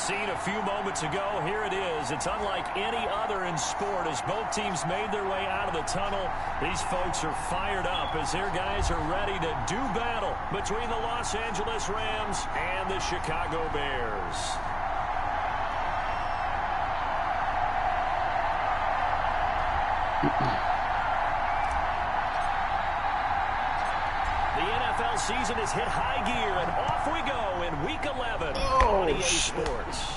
scene a few moments ago. Here it is. It's unlike any other in sport as both teams made their way out of the tunnel. These folks are fired up as their guys are ready to do battle between the Los Angeles Rams and the Chicago Bears. The NFL season has hit high gear, and off we go in Week 11 on EA Sports.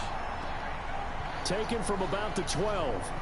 Taken from about the 12.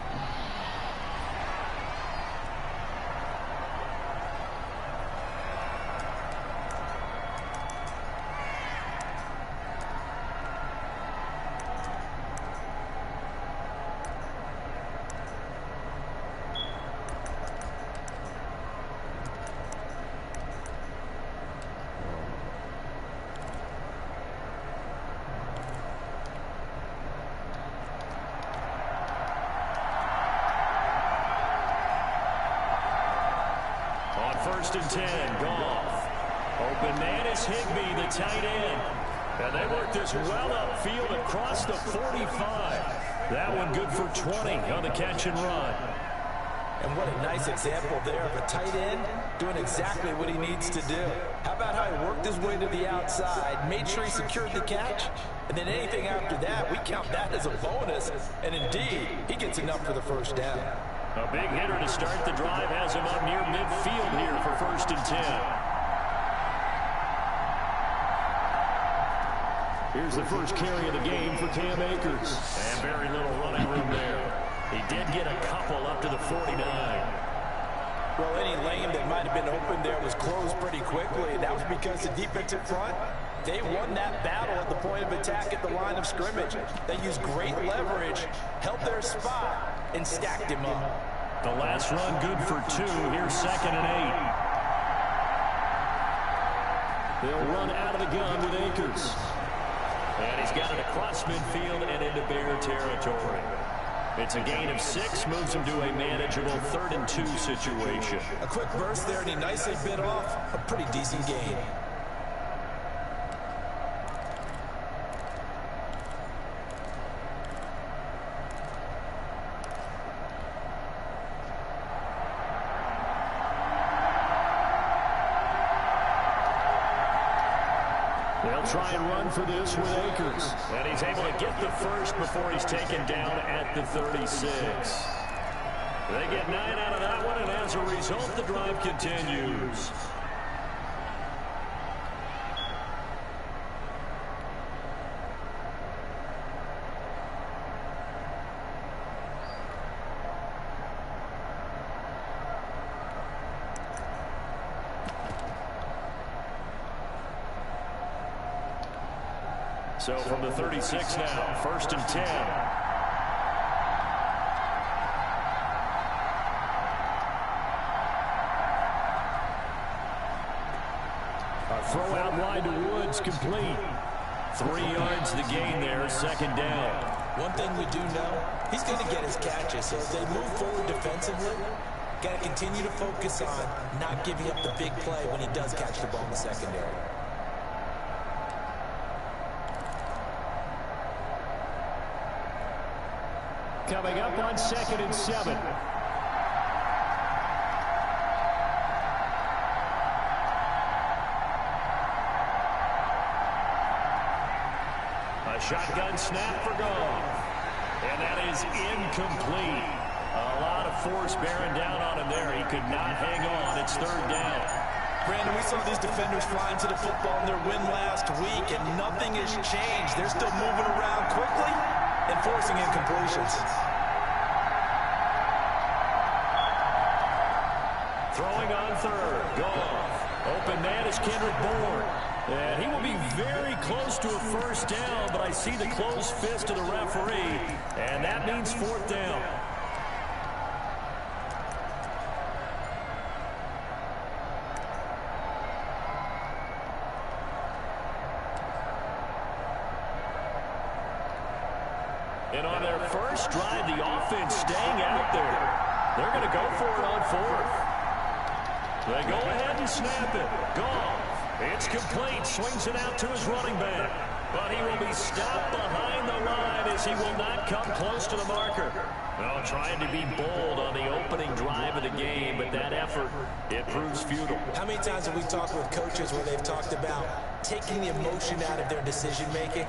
First and 10, Goff. Open man is Higbee, the tight end. And they work this well upfield across the 45. That one good for 20 on the catch and run. And what a nice example there of a tight end doing exactly what he needs to do. How about how he worked his way to the outside, made sure he secured the catch, and then anything after that, we count that as a bonus. And indeed, he gets enough for the first down. A big hitter to start the drive has him up near midfield here for first and 10. Here's the first carry of the game for Cam Akers. And very little running room there. He did get a couple up to the 49. Well, any lane that might have been open there was closed pretty quickly. That was because the defensive front, they won that battle at the point of attack at the line of scrimmage. They used great leverage, held their spot, and stacked him up. The last run good for 2. Here's second and 8. They'll run out of the gun with Akers. And he's got it across midfield and into Bear territory. It's a gain of 6, moves him to a manageable 3rd and 2 situation. A quick burst there, and he nicely bit off a pretty decent gain. They'll try and run for this with Akers. And he's able to get the first before he's taken down at the 36. They get 9 out of that one, and as a result, the drive continues. So from the 36 now, first and 10. A throw out wide to Woods, complete. 3 yards the gain there, second down. One thing we do know, he's going to get his catches. So as they move forward defensively, got to continue to focus on not giving up the big play when he does catch the ball in the secondary. Coming up on second and 7. A shotgun snap for Goff. And that is incomplete. A lot of force bearing down on him there. He could not hang on. It's 3rd down. Brandon, we saw these defenders flying to the football in their win last week, and nothing has changed. They're still moving around quickly and forcing incompletions. Throwing on 3rd, Goff. Open man is Kendrick Bourne. And he will be very close to a first down, but I see the closed fist of the referee, and that means 4th down. And on their first drive, the offense staying out there. They're going to go for it on 4th. They go ahead and snap it. Goff. It's complete. Swings it out to his running back. But he will be stopped behind the line. as he will not come close to the marker. Well, trying to be bold on the opening drive of the game, but that effort, it proves futile. How many times have we talked with coaches where they've talked about taking the emotion out of their decision-making?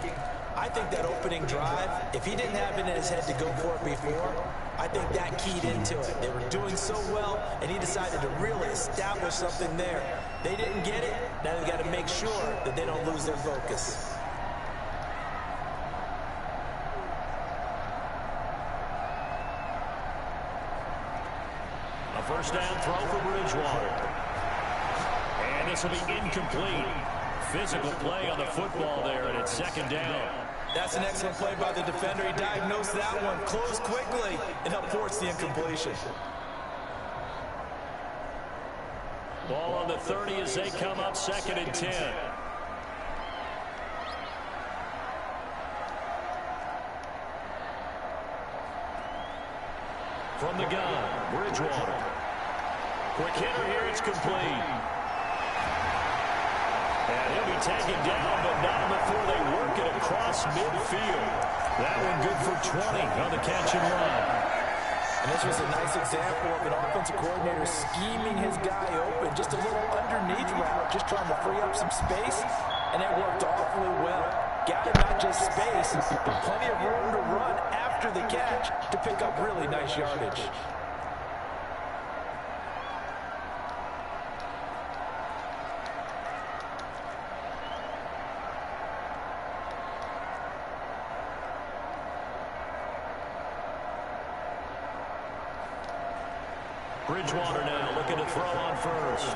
I think that opening drive, if he didn't have it in his head to go for it before, I think that keyed into it. They were doing so well, and he decided to really establish something there. They didn't get it. Now they've got to make sure that they don't lose their focus. A first down throw for Bridgewater. And this will be incomplete. Physical play on the football there, and it's second down. That's an excellent play by the defender. He diagnosed that one, closed quickly, and helped force the incompletion. Ball on the 30 as they come up 2nd and 10. From the gun, Bridgewater. Quick hitter here, it's complete. And he'll be taken down, but not before they work it across midfield. That one good for 20 on the catch and run. And this was a nice example of an offensive coordinator scheming his guy open. Just a little underneath route, just trying to free up some space, and it worked awfully well. Got him not just space, but plenty of room to run after the catch to pick up really nice yardage. Bridgewater now looking to throw on first.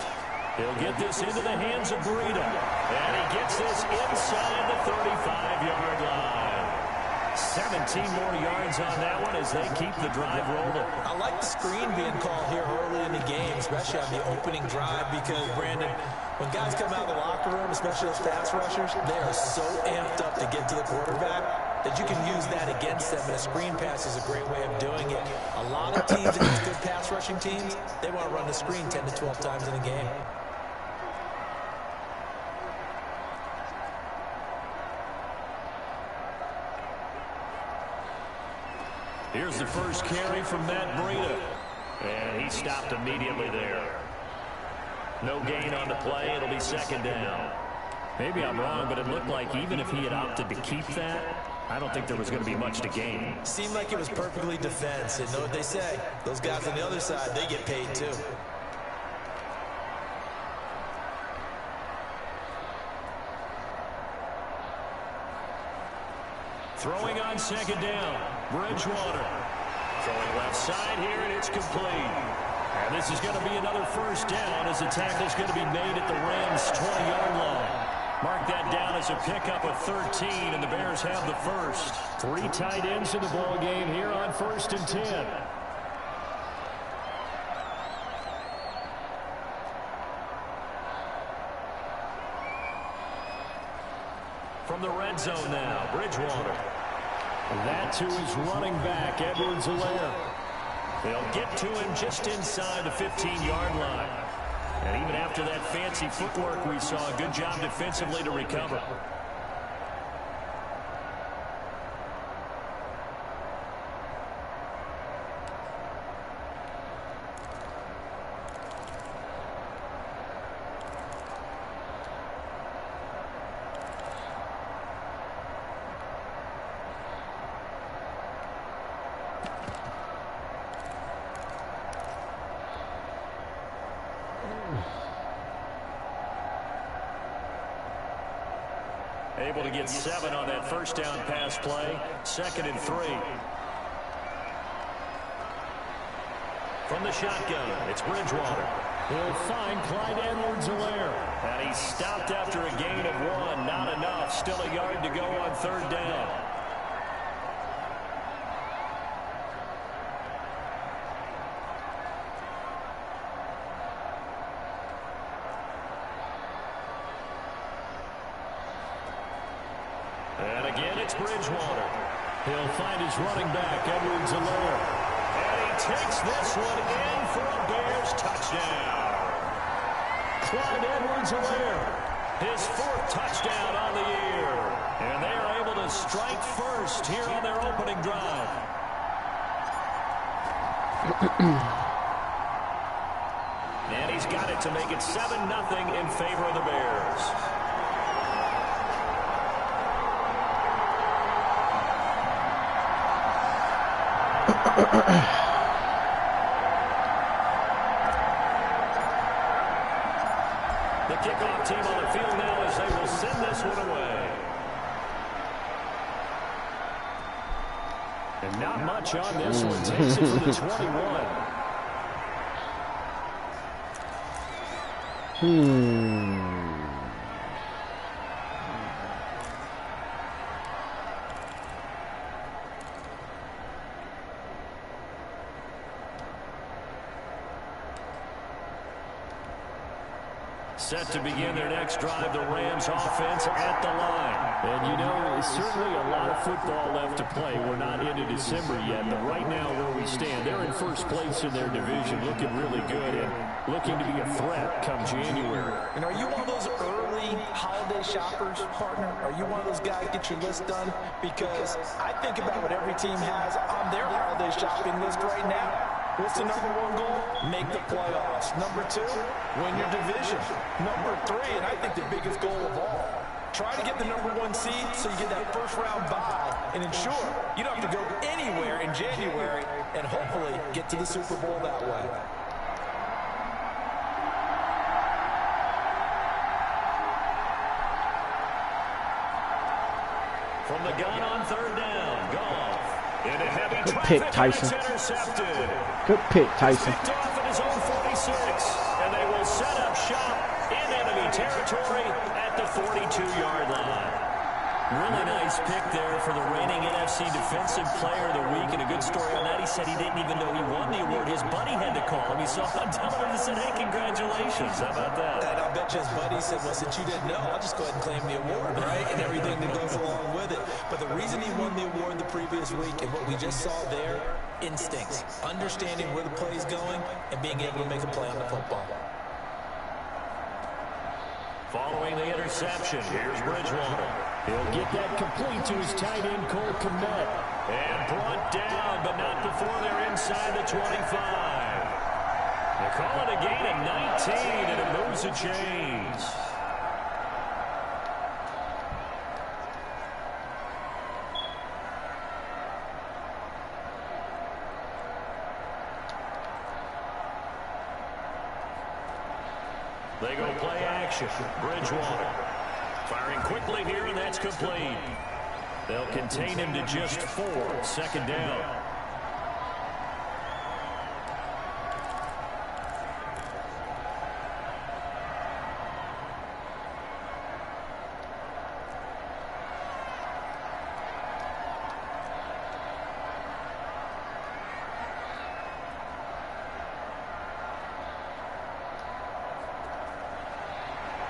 He'll get this into the hands of Breida. And he gets this inside the 35-yard line. 17 more yards on that one as they keep the drive rolling. I like the screen being called here early in the game, especially on the opening drive, because, Brandon, when guys come out of the locker room, especially those pass rushers, they are so amped up to get to the quarterback that you can use that against them, and a screen pass is a great way of doing it. A lot of teams against good pass rushing teams, they want to run the screen 10 to 12 times in a game. Here's the first carry from Matt Breida. And he stopped immediately there. No gain on the play. It'll be second down. Maybe I'm wrong, but it looked like even if he had opted to keep that, I don't think there was going to be much to gain. Seemed like it was perfectly defense. And know what they say? Those guys on the other side, they get paid too. Throwing on second down, Bridgewater. Throwing left side here, and it's complete. And this is going to be another first down as the tackle's going to be made at the Rams' 20-yard line. Mark that down as a pickup of 13, and the Bears have the first. 3 tight ends in the ball game here on 1st and 10. From the red zone now, Bridgewater. That to his running back, Edwards-Helaire. They'll get to him just inside the 15-yard line. And even after that fancy footwork we saw, a good job defensively to recover. Able to get 7 on that first down pass play. 2nd and 3. From the shotgun, it's Bridgewater. He'll find Clyde Edwards-Helaire. And he stopped after a gain of 1. Not enough. Still a yard to go on 3rd down. And again, it's Bridgewater. He'll find his running back, Edwards-Helaire. And he takes this one in for a Bears touchdown. Clyde Edwards-Helaire His 4th touchdown on the year. And they are able to strike first here on their opening drive. And he's got it to make it 7-0 in favor of the Bears. The kickoff team on the field now as they will send this one away. And not much on this one. Takes it to the 21. Set to begin their next drive, the Rams offense at the line. And you know, certainly a lot of football left to play. We're not into December yet, but right now where we stand, they're in first place in their division, looking really good and looking to be a threat come January. And are you one of those early holiday shoppers, partner? Are you one of those guys get your list done? Because I think about what every team has on their holiday shopping list right now. What's the number 1 goal? Make the playoffs. Number 2, win your division. Number 3, and I think the biggest goal of all, try to get the number 1 seed so you get that first-round bye and ensure you don't have to go anywhere in January and hopefully get to the Super Bowl that way. From the gun on 3rd down, Goff. In a heavy good pick, Tyson. Intercepted. Good pick, Tyson. Picked off at his own 46, and they will set up shop in enemy territory at the 42-yard line. Really nice pick there for the reigning NFC Defensive Player of the Week, and a good story on that. He said he didn't even know he won the award. His buddy had to call him. He saw him on television and said, hey, congratulations. How about that? And I bet you his buddy said, well, since you didn't know, I'll just go ahead and claim the award, right? And everything that goes along with it. But the reason he won the award the previous week and what we just saw there, instincts, understanding where the play is going and being able to make a play on the football. Following the interception, here's Bridgewater. He'll get that complete to his tight end, Cole Kmet. And brought down, but not before they're inside the 25. They call it a gain of 19, and it moves the chains. They go play action. Bridgewater firing quickly here, and that's complete. They'll contain him to just 4. 2nd down.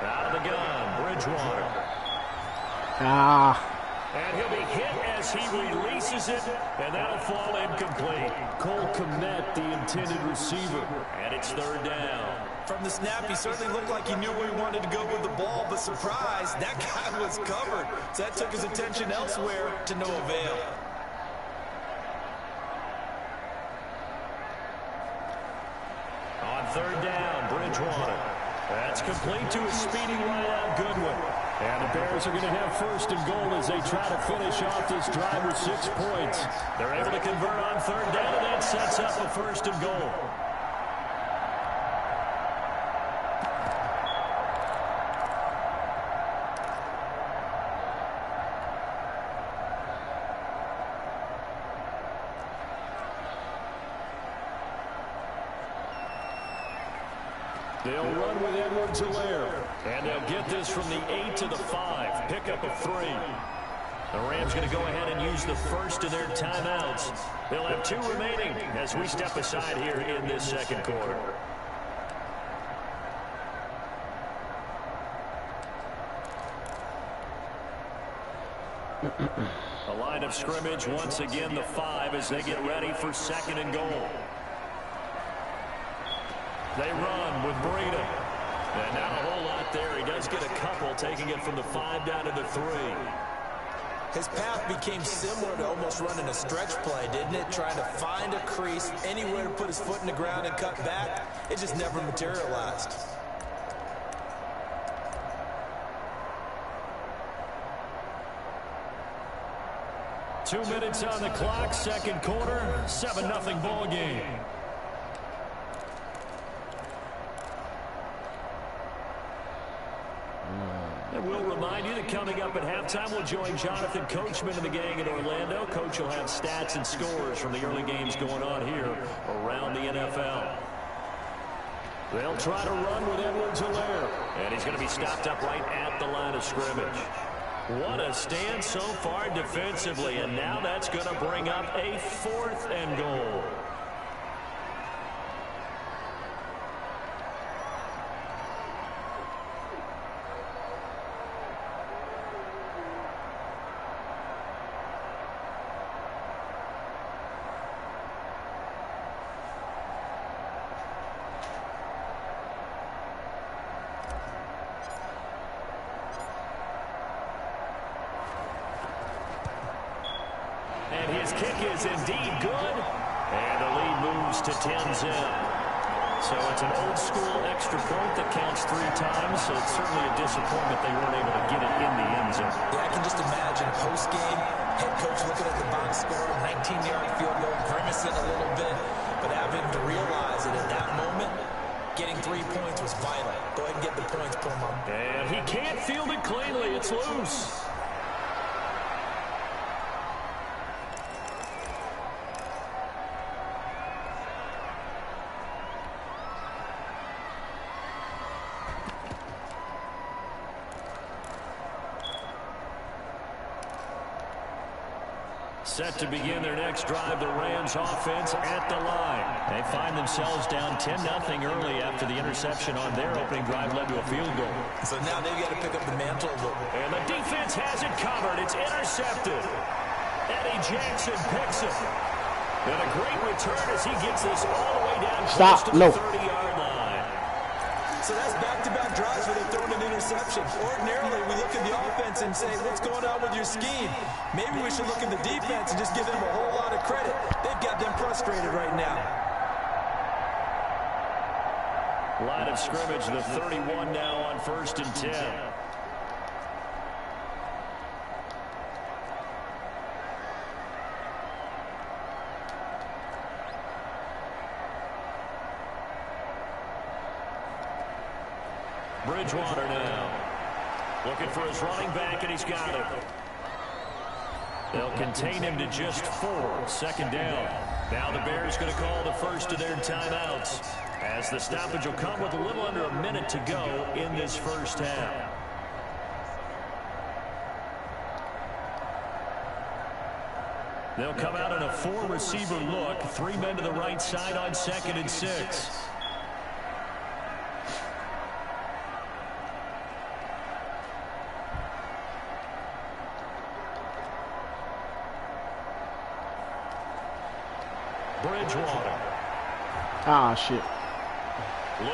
Out of the gun, Bridgewater. And he'll be hit as he releases it, and that'll fall incomplete. Cole Kmet, the intended receiver, and it's 3rd down. From the snap, he certainly looked like he knew where he wanted to go with the ball, but surprise, that guy was covered. So that took his attention elsewhere to no avail. On 3rd down, Bridgewater. That's complete to a speedy wideout, Goodwin. And the Bears are going to have 1st and goal as they try to finish off this drive with 6 points. They're able to convert on 3rd down, and that sets up a 1st and goal. They'll run with Edwards-Helaire. And they'll get this from the 8 to the 5. Pick up a 3. The Rams going to go ahead and use the first of their timeouts. They'll have 2 remaining as we step aside here in this 2nd quarter. A line of scrimmage once again, the 5 as they get ready for 2nd and goal. They run with Breida. And not a whole lot there. He does get a couple, taking it from the 5 down to the 3. His path became similar to almost running a stretch play, didn't it? Trying to find a crease, anywhere to put his foot in the ground and cut back. It just never materialized. Two minutes on the clock, second quarter, 7-0 ball game. And we'll remind you that coming up at halftime, we'll join Jonathan Coachman and the gang in Orlando. Coach will have stats and scores from the early games going on here around the NFL. They'll try to run with Edwards-Helaire. And he's going to be stopped up right at the line of scrimmage. What a stand so far defensively. And now that's going to bring up a 4th and goal. And his kick is indeed good. And the lead moves to 10-0. So it's an old-school extra point that counts 3 times. So it's certainly a disappointment they weren't able to get it in the end zone. Yeah, I can just imagine post-game, head coach looking at the box score, 19-yard field goal, grimacing a little bit. But having to realize that at that moment, getting 3 points was vital. Go ahead and get the points, put them on. And he can't field it cleanly. It's loose. Set to begin their next drive, the Rams offense at the line. They find themselves down 10-0 early after the interception on their opening drive led to a field goal. So now they've got to pick up the mantle. And the defense has it covered. It's intercepted. Eddie Jackson picks it. And a great return as he gets this all the way down close to the 30-yard line. So that's back-to-back drives where they're throwing an interception. Ordinarily, we look at the offense and say, what's going on with your scheme? Maybe we should look at the defense and just give them a whole lot of credit. They've got them frustrated right now. Line of scrimmage, the 31 now on 1st and 10. Bridgewater now. Looking for his running back, and he's got it. They'll contain him to just 4. 2nd down. Now the Bears going to call the first of their timeouts, as the stoppage will come with a little under a minute to go in this first half. They'll come out in a 4-receiver look. 3 men to the right side on 2nd and 6. Bridgewater. Ah, shit.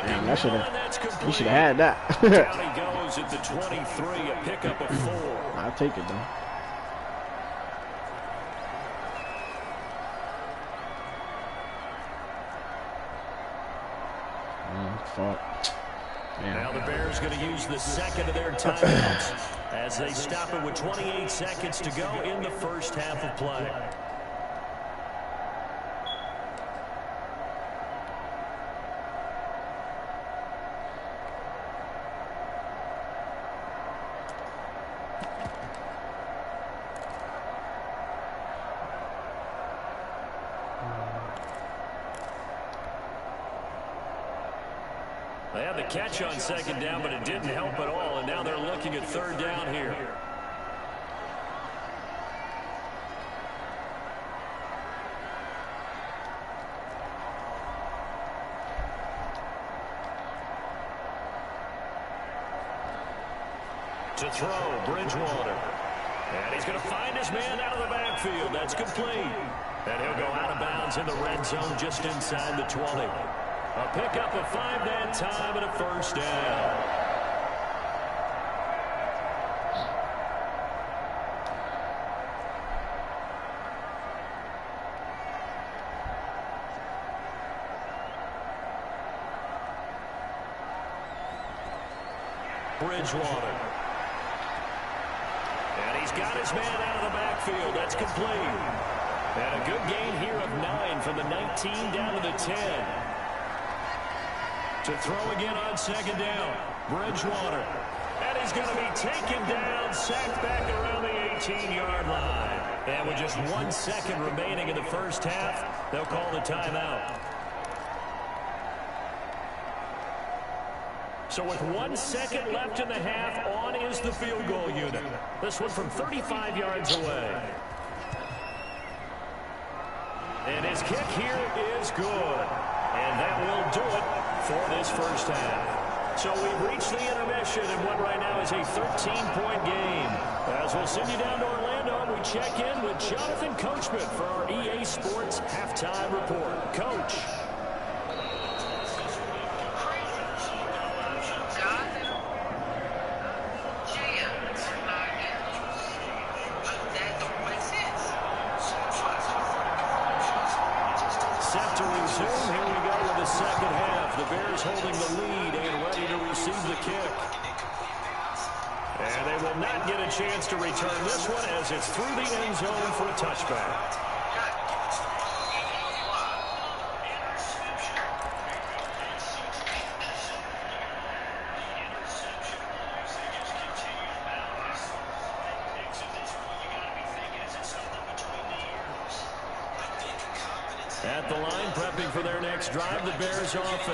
Damn, that should have. You should have had that. Down he goes at the 23, a pickup of 4. I'll take it though. Fuck. Now the Bears going to use the 2nd of their timeouts as they stop it with 28 seconds to go in the first half of play. They had the catch on 2nd down, but it didn't help at all, and now they're looking at 3rd down here. To throw, Bridgewater. And he's going to find his man out of the backfield. That's complete. And he'll go out of bounds in the red zone just inside the 20. A pickup of 5 that time and a first down. Bridgewater. And he's got his man out of the backfield. That's complete. And a good gain here of 9 from the 19 down to the 10. To throw again on second down. Bridgewater. And he's going to be taken down, sacked back around the 18-yard line. And with just 1 second remaining in the first half, they'll call the timeout. So with 1 second left in the half, on is the field goal unit. This one from 35 yards away. And his kick here is good. And that will do it for this first half. So we've reached the intermission in what right now is a 13-point game. As we'll send you down to Orlando, we check in with Jonathan Coachman for our EA Sports Halftime Report. Coach. Set to resume. Here we go with the second half. The Bears holding the lead and ready to receive the kick. And they will not get a chance to return this one as it's through the end zone for a touchback. At the line, prepping for their next drive, the Bears offense.